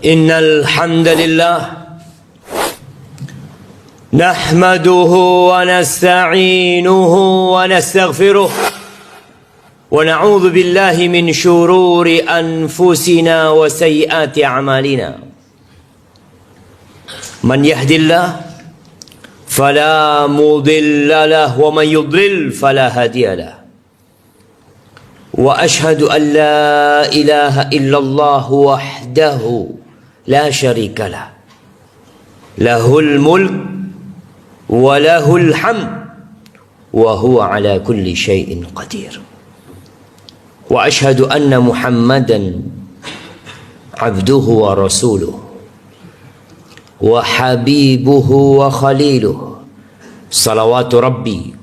Innal hamdalillah nahmaduhu wa nasta'inuhu wa nastaghfiruh wa na'udzu billahi min shururi anfusina wa sayyiati a'malina. Man yahdillah fala mudilla lahu wa man yudlil fala hadiya lahu. Wa ashhadu an la ilaha illallah wahdahu la syarika lah. Lahul mulk wa lahul hamd wa huwa ala kulli syai'in qadir. Wa ashhadu anna Muhammadan abduhu wa rasuluh wa habibuhu wa khaliluh. Salawatu rabbi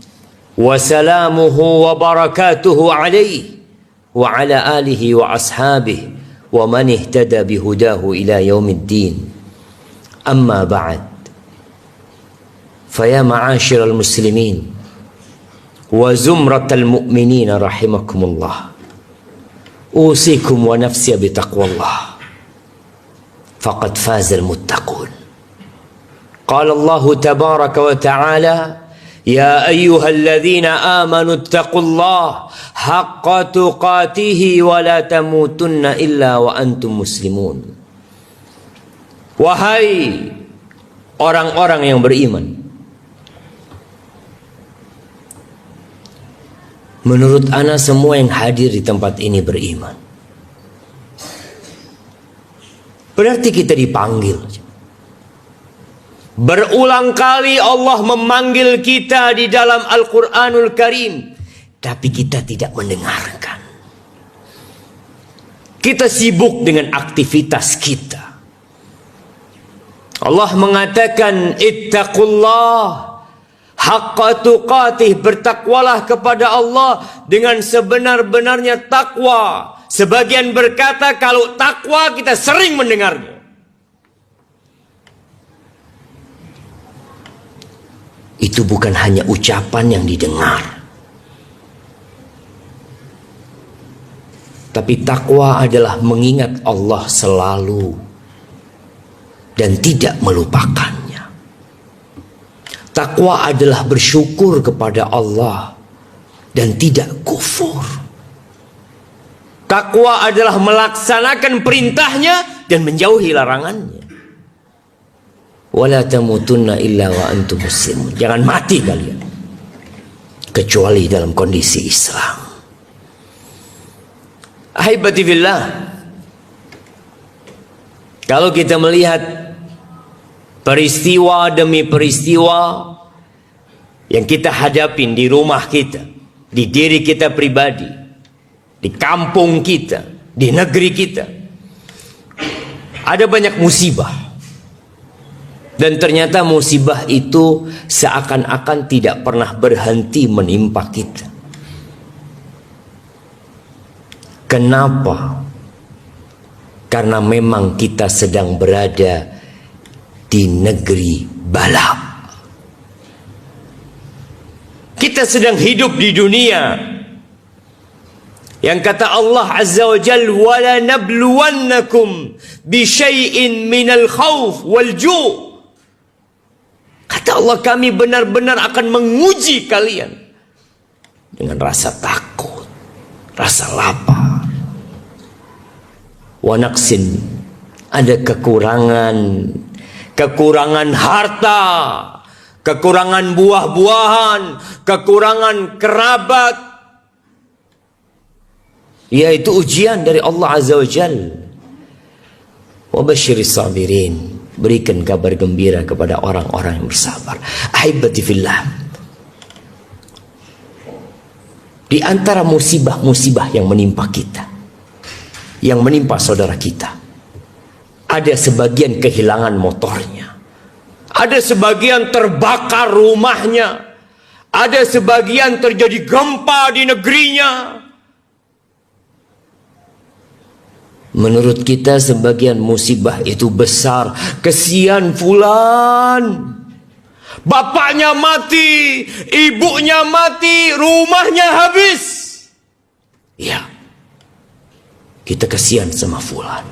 wa salamuhu wa barakatuhu alaihi wa ala alihi wa ashabihi wa man ihtada bihudahu ila yaumiddin. Amma ba'd. Faya ma'asyiral muslimin wa zumratal mu'minin rahimakumullah. Usikum wa nafsi bitaqwallah. Faqad fazal muttaqun. Qala Allah tabaraka wa ta'ala: Ya ayyuhalladzina amanu ittaqullaha haqqa tuqatihi wa la tamutunna illa wa antum muslimun. Wahai orang-orang yang beriman, menurut ana semua yang hadir di tempat ini beriman. Berarti kita dipanggil. Berulang kali Allah memanggil kita di dalam Al-Quranul Karim, tapi kita tidak mendengarkan. Kita sibuk dengan aktivitas kita. Allah mengatakan, ittaqullah haqqa tuqatih, bertakwalah kepada Allah dengan sebenar-benarnya takwa. Sebagian berkata kalau takwa kita sering mendengarnya. Itu bukan hanya ucapan yang didengar, tapi takwa adalah mengingat Allah selalu dan tidak melupakannya. Takwa adalah bersyukur kepada Allah dan tidak kufur. Takwa adalah melaksanakan perintahnya dan menjauhi larangannya. Wala tamutunna illa wa antum muslimun. Jangan mati kalian kecuali dalam kondisi Islam. Ahibati fillah, kalau kita melihat peristiwa demi peristiwa yang kita hadapin di rumah kita, di diri kita pribadi, di kampung kita, di negeri kita, ada banyak musibah. Dan ternyata musibah itu seakan-akan tidak pernah berhenti menimpa kita. Kenapa? Karena memang kita sedang berada di negeri balap. Kita sedang hidup di dunia yang kata Allah Azza wa Jalla, wala nabluwannakum bi syai'in minal khauf wal ju'. Kata Allah, kami benar-benar akan menguji kalian dengan rasa takut, rasa lapar. Wa naqsin, ada kekurangan harta, kekurangan buah-buahan, kekurangan kerabat. Yaitu ujian dari Allah Azza wa Jalla. Wa basyiris sabirin, berikan kabar gembira kepada orang-orang yang bersabar. Ahibati fillah, di antara musibah-musibah yang menimpa kita, yang menimpa saudara kita, ada sebagian kehilangan motornya, ada sebagian terbakar rumahnya, ada sebagian terjadi gempa di negerinya. Menurut kita sebagian musibah itu besar. Kesian fulan, bapaknya mati, ibunya mati, rumahnya habis. Ya, kita kesian sama fulan.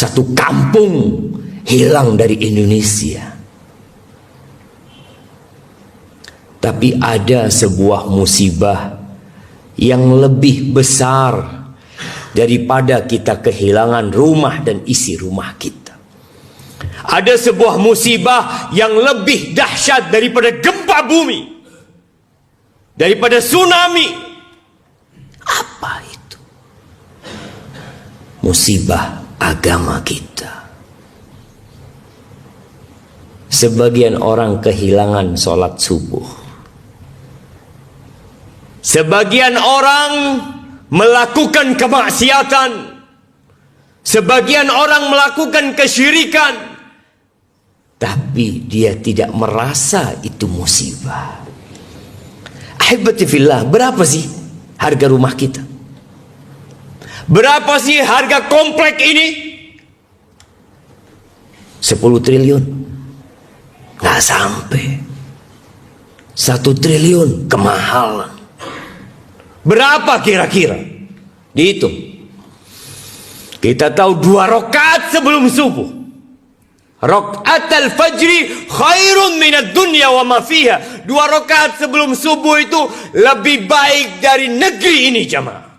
satu kampung hilang dari Indonesia. Tapi ada sebuah musibah yang lebih besar daripada kita kehilangan rumah dan isi rumah kita. Ada sebuah musibah yang lebih dahsyat daripada gempa bumi, daripada tsunami. Apa itu? Musibah agama kita. Sebagian orang kehilangan sholat subuh. Sebagian orang melakukan kemaksiatan. Sebagian orang melakukan kesyirikan. Tapi dia tidak merasa itu musibah. Ahibati fillah, berapa sih harga rumah kita? Berapa sih harga komplek ini? 10 triliun. Nggak sampai. 1 triliun kemahalan. Berapa kira-kira? Dihitung. Kita tahu 2 rakaat sebelum subuh. Rakaat al-fajri khairun minad dunya wa ma fiha. 2 rakaat sebelum subuh itu lebih baik dari negeri ini, jamaah.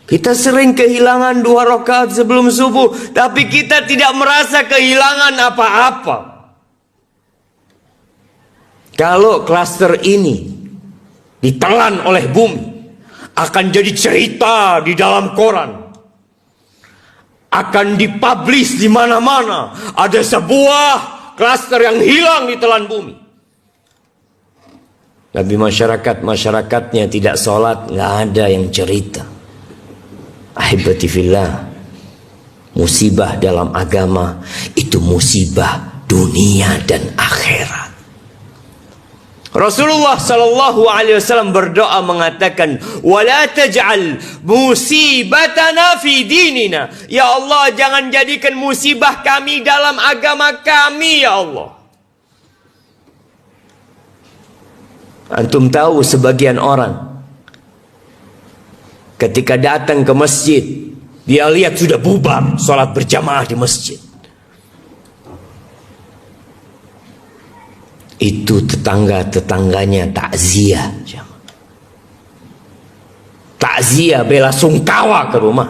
Kita sering kehilangan 2 rakaat sebelum subuh, tapi kita tidak merasa kehilangan apa-apa. Kalau klaster ini ditelan oleh bumi, akan jadi cerita di dalam koran, akan dipublish di mana-mana. Ada sebuah klaster yang hilang ditelan bumi. Tapi masyarakatnya tidak sholat, nggak ada yang cerita. Ahibati fillah, musibah dalam agama itu musibah dunia dan akhirat. Rasulullah sallallahu alaihi wasallam berdoa mengatakan, "Wala taj'al musibatana fi dinina." Ya Allah, jangan jadikan musibah kami dalam agama kami, ya Allah. Antum tahu sebagian orang ketika datang ke masjid, dia lihat sudah bubar salat berjamaah di masjid. Itu tetangga-tetangganya takziah. Takziah, bela sungkawa ke rumah.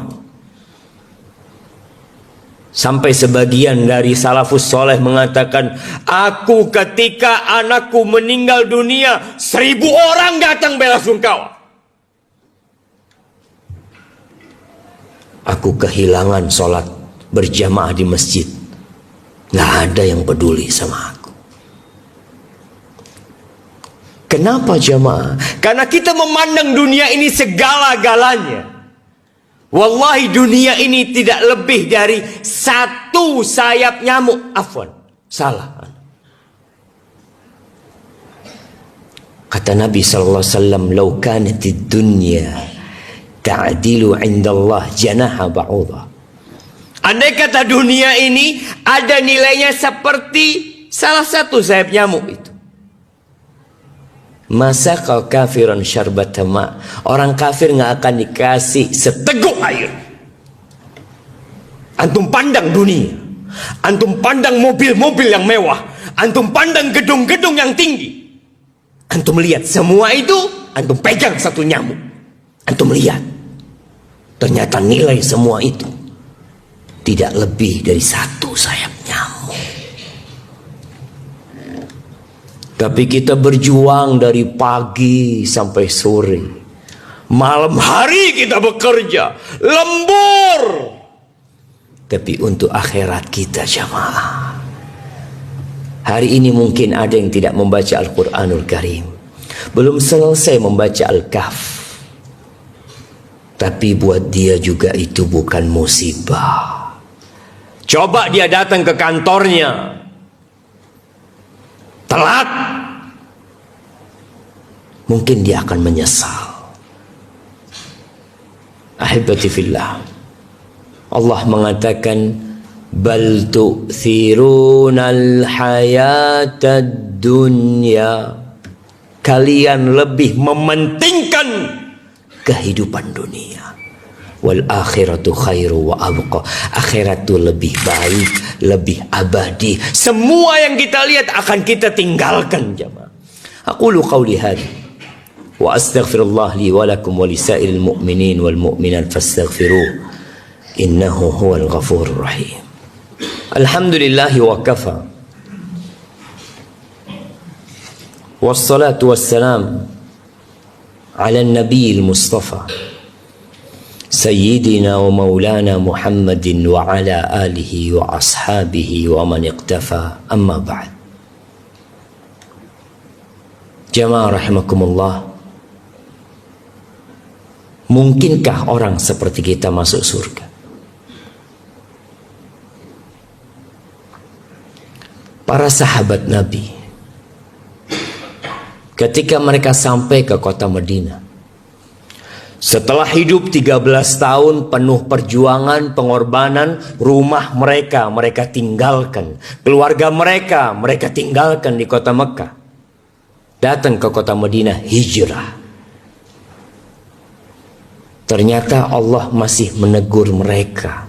Sampai sebagian dari salafus soleh mengatakan, aku ketika anakku meninggal dunia, 1000 orang datang bela sungkawa. Aku kehilangan sholat berjamaah di masjid. Nggak ada yang peduli sama aku. Kenapa jamaah? Karena kita memandang dunia ini segala-galanya. Wallahi dunia ini tidak lebih dari 1 sayap nyamuk. Afwan, salah. Kata Nabi SAW, "Lau kanatid dunya ta'dilu 'inda Allah janaha ba'udah." Andai kata dunia ini ada nilainya seperti salah satu sayap nyamuk itu. Masa kau kafiran syarbata ma, orang kafir nggak akan dikasih seteguk air. Antum pandang dunia, antum pandang mobil-mobil yang mewah, antum pandang gedung-gedung yang tinggi, antum lihat semua itu, antum pegang 1 nyamuk, antum lihat, ternyata nilai semua itu tidak lebih dari 1 sayap nyamuk. Tapi kita berjuang dari pagi sampai sore. Malam hari kita bekerja. Lembur. Tapi untuk akhirat kita jamaah. Hari ini mungkin ada yang tidak membaca Al-Quranul Karim. Belum selesai membaca Al-Kahf. Tapi buat dia juga itu bukan musibah. Coba dia datang ke kantornya telat, mungkin dia akan menyesal. Ahibati fillah, Allah mengatakan, bal tu'thirunal hayatad dunya, kalian lebih mementingkan kehidupan dunia. wal akhiratu khairu wa abqa. Akhirat itu lebih baik, lebih abadi. Semua yang kita lihat akan kita tinggalkan, jemaah. Aqulu qawli hadha wa astaghfirullah li wa lakum wa lisairil mu'minin wal mu'minat fastaghfiruh innahu huwal ghafurur rahim. Alhamdulillahi wa kafa. Wassalatu wassalam ala nabiyil mustafa sayyidina wa maulana Muhammadin wa ala alihi wa ashabihi wa man iqtafa, amma ba'd. Jamaah rahimakumullah, mungkinkah orang seperti kita masuk surga? Para sahabat Nabi, ketika mereka sampai ke kota Madinah, setelah hidup 13 tahun penuh perjuangan, pengorbanan, rumah mereka tinggalkan, keluarga mereka tinggalkan di kota Mekah, datang ke kota Madinah, hijrah. Ternyata Allah masih menegur mereka.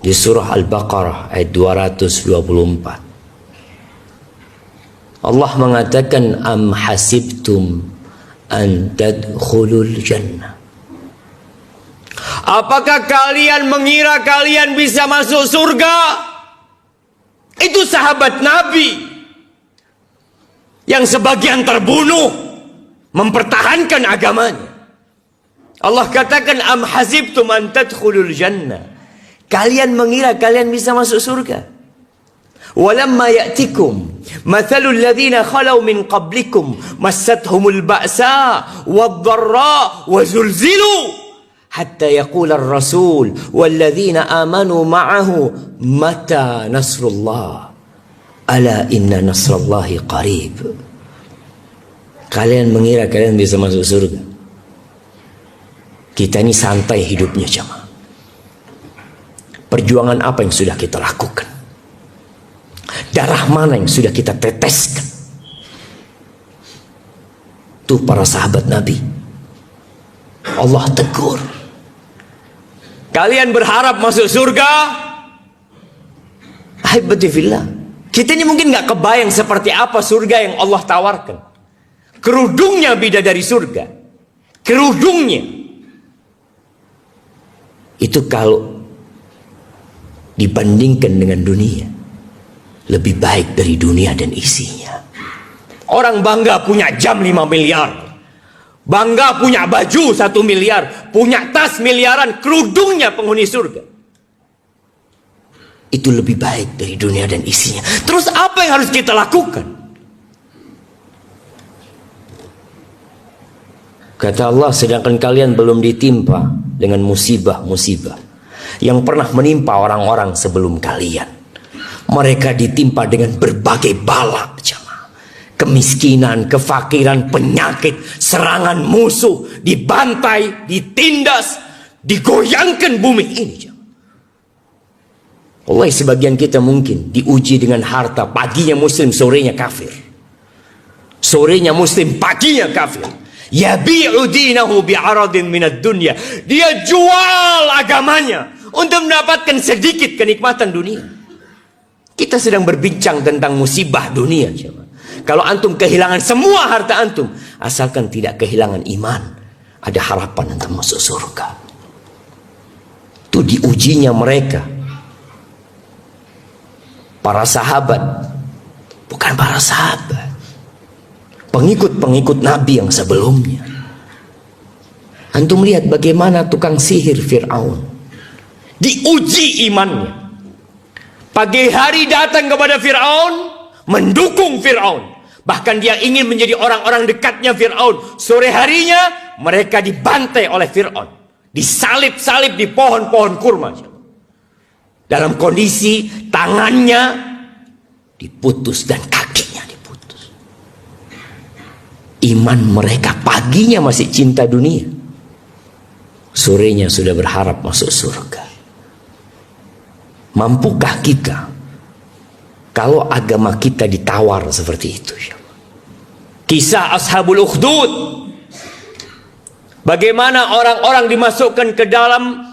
Di surah Al-Baqarah ayat 224. Allah mengatakan, am hasibtum an tadkhulul jannah. Apakah kalian mengira kalian bisa masuk surga? Itu sahabat Nabi yang sebagian terbunuh mempertahankan agamanya. Allah katakan, am hasibtum an tadkhulul jannah. Kalian mengira kalian bisa masuk surga. Walamma ya'tikum mathalul ladzina khalau min qablikum massathumul ba'sa wadh-dharra wa zulzilu hatta yaqula ar-rasul wal ladzina amanu ma'ahu mata nasrullah ala inna nasrallahi qarib. Kalian mengira kalian bisa masuk surga. Kita ini santai hidupnya, jemaah. Perjuangan apa yang sudah kita lakukan? Darah mana yang sudah kita teteskan? Tuh para sahabat Nabi, Allah tegur. Kalian berharap masuk surga? Ahibati fillah, kita ini mungkin gak kebayang seperti apa surga yang Allah tawarkan. Kerudungnya bidadari surga. Kerudungnya. Itu kalau dibandingkan dengan dunia, lebih baik dari dunia dan isinya. Orang bangga punya jam 5 miliar, bangga punya baju 1 miliar, punya tas miliaran, kerudungnya penghuni surga. Itu lebih baik dari dunia dan isinya. Terus apa yang harus kita lakukan? Kata Allah, sedangkan kalian belum ditimpa dengan musibah-musibah yang pernah menimpa orang-orang sebelum kalian. Mereka ditimpa dengan berbagai bala, jemaah. Kemiskinan, kefakiran, penyakit, serangan musuh, dibantai, ditindas, digoyangkan bumi ini, jemaah. Wallahi, sebagian kita mungkin diuji dengan harta. Paginya muslim, sorenya kafir. Sorenya muslim, paginya kafir. Yabi'u dinahu bi'aradin minad dunya. Dia jual agamanya untuk mendapatkan sedikit kenikmatan dunia. Kita sedang berbincang tentang musibah dunia. Kalau antum kehilangan semua harta antum, asalkan tidak kehilangan iman, ada harapan untuk masuk surga. Itu diujinya mereka. Para sahabat, bukan para sahabat, pengikut-pengikut Nabi yang sebelumnya. Antum lihat bagaimana tukang sihir Fir'aun diuji imannya. Pagi hari datang kepada Fir'aun, mendukung Fir'aun. Bahkan dia ingin menjadi orang-orang dekatnya Fir'aun. Sore harinya mereka dibantai oleh Fir'aun, disalib-salib di pohon-pohon kurma. Dalam kondisi tangannya diputus dan kakinya diputus. Iman mereka paginya masih cinta dunia, sorenya sudah berharap masuk surga. Mampukah kita kalau agama kita ditawar seperti itu? Kisah Ashabul Ukhdud, Bagaimana orang-orang dimasukkan ke dalam